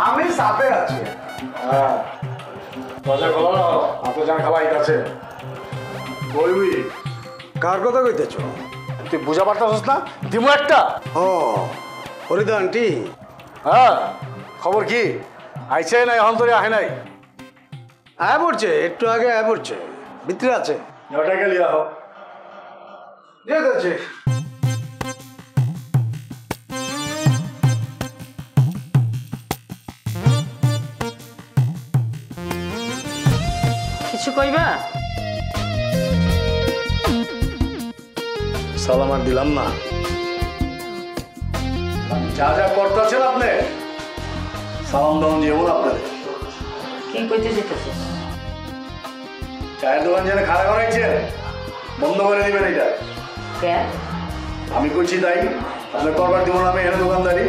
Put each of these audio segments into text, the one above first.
আমি সাথে আছি। হ্যাঁ দরজা খোলো না, আপনি যান খাবার আছে। বলবি কার কথা কইতেছ? তুই বুঝা পারতাছিস না? দিমু একটা। ও হরিদা আন্টি। হ্যাঁ খবর কি? আইছে নাই? এখন তোরে আহে নাই? আয় পড়ছে, একটু আগে আয় পড়ছে, ভিতরে আছে। ওটা গেলি আহ দিয়ে যাচ্ছে। কিছু কইবা? সালাম আর দিলাম না। যা যা করতেছেন আপনি সালাম দাম যেমন আপনাদের। কি কইতে যেতেছে? চায়ের দোকান যেন খাড়া করাইছেন বন্ধ করে দিবেন এটা। কেন? আমি কইছি তাই, আপনি করবার দিব না। আমি এখানে দোকানদারি,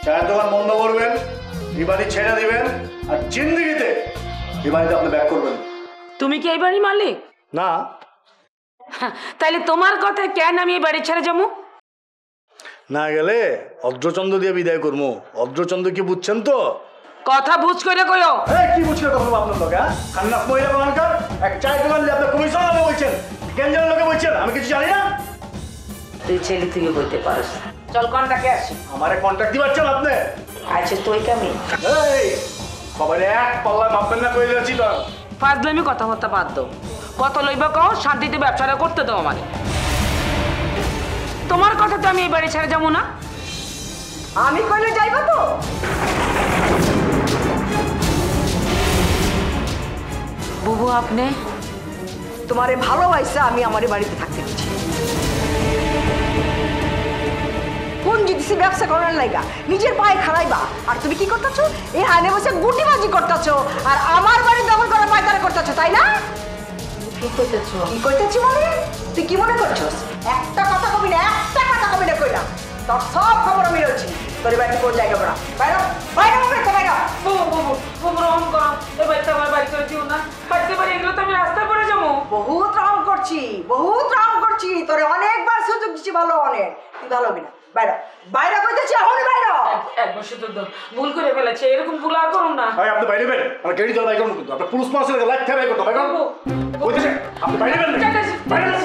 চায়ের দোকান বন্ধ করবেন, এই বাড়ি ছেড়ে দিবেন, আর জিন্দিগিতে এই বাড়িতে আপনি ব্যাক করবেন। তুমি কি এই বাড়ির মালিক? না। তাইলে তোমার কথা কেন আমি এই বাড়ি ছেড়ে যাবো? না গেলে অদ্রচন্দ্র দিয়ে বিদায় করবো। অদ্রচন্দ্র কি বুঝছেন তো? কথা বুঝ করে কইও। কি বুঝ করে কথা আপনার লোক? হ্যাঁ খান্নাস মহিলা বাগানকার এক চায়ের দোকান দিয়ে আপনার কমিশন লোকে বলছেন, কেন লোকে বলছেন? আমি কিছু জানি না। তুই ছেলে থেকে বলতে পারিস। চল কন্টাকে আসি। আমারে কন্ট্যাক্ট দিবাচ্ছেন আপনি? আচ্ছা তুই কেমন? এই সবাই এক পাল্লায় ভাববেন না কই যাচ্ছি তো। ফাজলামি কথাবার্তা বাদ দাও। কত লইবা কও, শান্তিতে ব্যবসাটা করতে দাও আমারে। তোমার কথা তো আমি এই বাড়ি ছেড়ে যাবো না। আমি কইলে যাইবা তো? বুবু আপনি তোমারে ভালোবাসা আমি আমার বাড়িতে থাকতে দিচ্ছি। কোন জিনিসে ব্যবসা করার লাইগা নিজের পায়ে খাড়াইবা, আর তুমি কি করতেছো? এই হানে বসে গুটিবাজি করতেছো আর আমার বাড়ি দখল করার পায়তারা করতেছো, তাই না? কি কইতেছো? কি কইতেছি মানে? তুই কি মনে করছস? একটা কথা কবি না, একটা কথা কবি না কইলাম। তোর সব খবর আমি রয়েছি। তোর বাড়িতে কোন জায়গা পড়া? বাইরে বাইরে বাইরে বাইরে। বুবু বুবু বুবু রহম করো, এই বাড়িতে আমার বাড়ি করে দিও না। বাড়িতে বাড়ি এগুলো তো আমি রাস্তায় পড়ে যাবো। বহুত রহম করছি, বহুত রহম করছি। তোরে অনেকবার সুযোগ দিচ্ছি, ভালো অনেক। তুই ভালো হবি না। বাইরে বাইরে কইতেছি, এখনই বাইরে। একবার শুধু ভুল করে ফেলেছে, এরকম ভুল আর করুন না। ভাই আপনি বাইরে বের, আর গাড়ি যাওয়া বাইক কিন্তু আপনি পুলিশ মাসের লাইট থেকে বাইক করতে বাইক করব। কইতেছে আপনি বাইরে বের, বাইরে বের।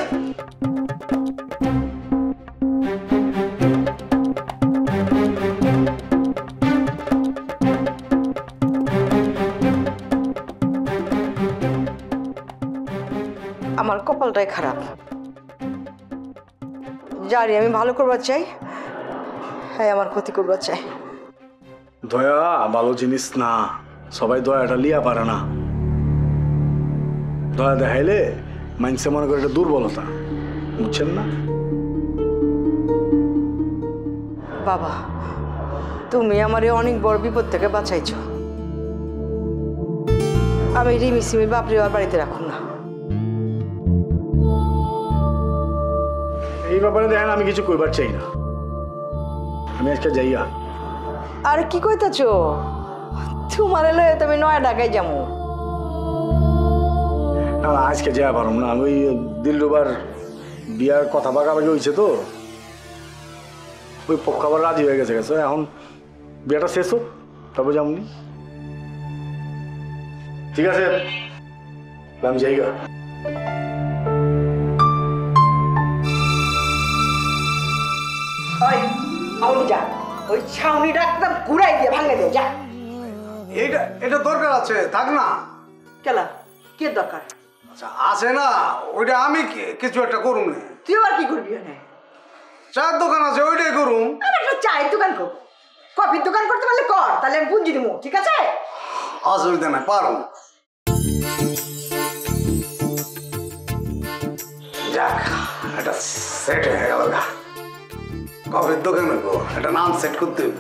আমার কপালটাই খারাপ। জানি আমি ভালো করবার চাই, হ্যাঁ আমার ক্ষতি করবার চাই। দয়া ভালো জিনিস না, সবাই দয়াটা লিয়া পারে না। দয়া দেখাইলে মাইন্সে মনে করে এটা দুর্বলতা, বুঝছেন না? বাবা তুমি আমারে অনেক বড় বিপদ থেকে বাঁচাইছো। আমি রিমি সিমির বাপরে আর বাড়িতে রাখুন না। এই ব্যাপারে দেখেন আমি কিছু কইবার চাই না, আমি আজকে যাইয়া। আর কি কইতাছো? তোমার এলে তুমি নয়া ঢাকায় যাবো। না আজকে যাওয়া পারম না, আমি ওই দিলরুবার বিয়ার কথা বাগাবাগি হয়েছে তো, ওই পক্ষ আবার রাজি হয়ে গেছে গেছে। এখন বিয়াটা শেষ হোক তারপর যেমনি। ঠিক আছে আমি যাইগা। যা ওই ছাউনিটা একদম ঘুরাই দিয়ে ভাঙে দে, যা। এটা এটা দরকার আছে, থাক না। কেলা কি দরকার? আচ্ছা আছে না, ওইটা আমি কিছু একটা করুন। তুই আবার কি করবি? চায়ের দোকান আছে, ওইটাই করুন। একটা চায়ের দোকান কর, কফির দোকান করতে পারলে কর, তাহলে আমি পুঁজি দিব। ঠিক আছে, অসুবিধা নাই, পারুন। যাক এটা সেট হয়ে গেল। কফির দোকানে একটা নাম সেট করতে হইব।